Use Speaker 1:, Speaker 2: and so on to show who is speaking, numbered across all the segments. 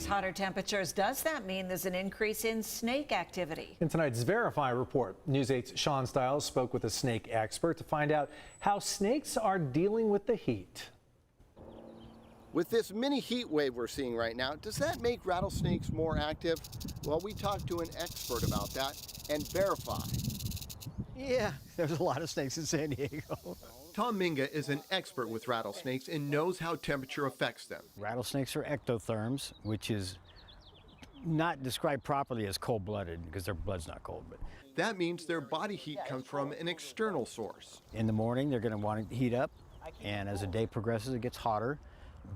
Speaker 1: hotter temperatures, does that mean there's an increase in snake activity?
Speaker 2: In tonight's Verify report, News 8's Shawn Styles spoke with a snake expert to find out how snakes are dealing with the heat.
Speaker 3: With this mini heat wave we're seeing right now, does that make rattlesnakes more active? Well, we talked to an expert about that and Verify.
Speaker 4: Yeah, there's a lot of snakes in San Diego.
Speaker 3: Tom Minga is an expert with rattlesnakes and knows how temperature affects them.
Speaker 4: Rattlesnakes are ectotherms, which is not described properly as cold-blooded because their blood's not cold. But
Speaker 3: That means their body heat comes from an external source.
Speaker 4: in the morning, they're going to want to heat up, and as the day progresses, it gets hotter.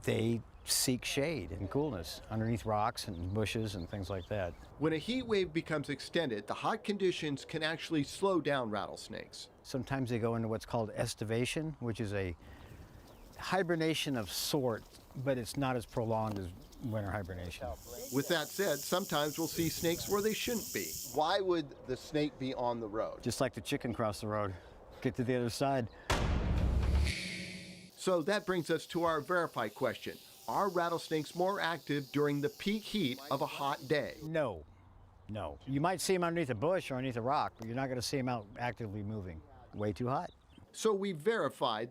Speaker 4: They seek shade and coolness underneath rocks and bushes and things like that.
Speaker 3: When a heat wave becomes extended, the hot conditions can actually slow down rattlesnakes.
Speaker 4: Sometimes they go into what's called estivation, which is a hibernation of sort, but it's not as prolonged as winter hibernation.
Speaker 3: With that said, sometimes we'll see snakes where they shouldn't be. Why would the snake be on the road?
Speaker 4: Just like the chicken cross the road. Get to the other side.
Speaker 3: So that brings us to our Verify question. Are rattlesnakes more active during the peak heat of a hot day?
Speaker 4: No, no. You might see them underneath a bush or underneath a rock, but you're not going to see them out actively moving. Way too hot.
Speaker 3: So we verified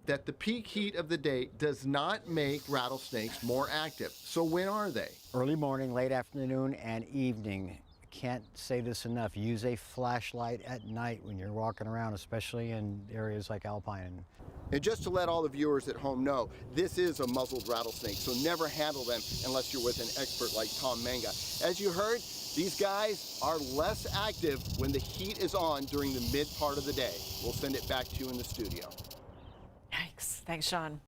Speaker 3: that the peak heat of the day does not make rattlesnakes more active. So when are they?
Speaker 4: Early morning, late afternoon, and evening. Can't say this enough. Use a flashlight at night when you're walking around, especially in areas like Alpine.
Speaker 3: And just to let all the viewers at home know, this is a muzzled rattlesnake, so never handle them unless you're with an expert like Tom Menga. As you heard, these guys are less active when the heat is on during the mid part of the day. We'll send it back to you in the studio.
Speaker 1: Yikes. Thanks, Shawn.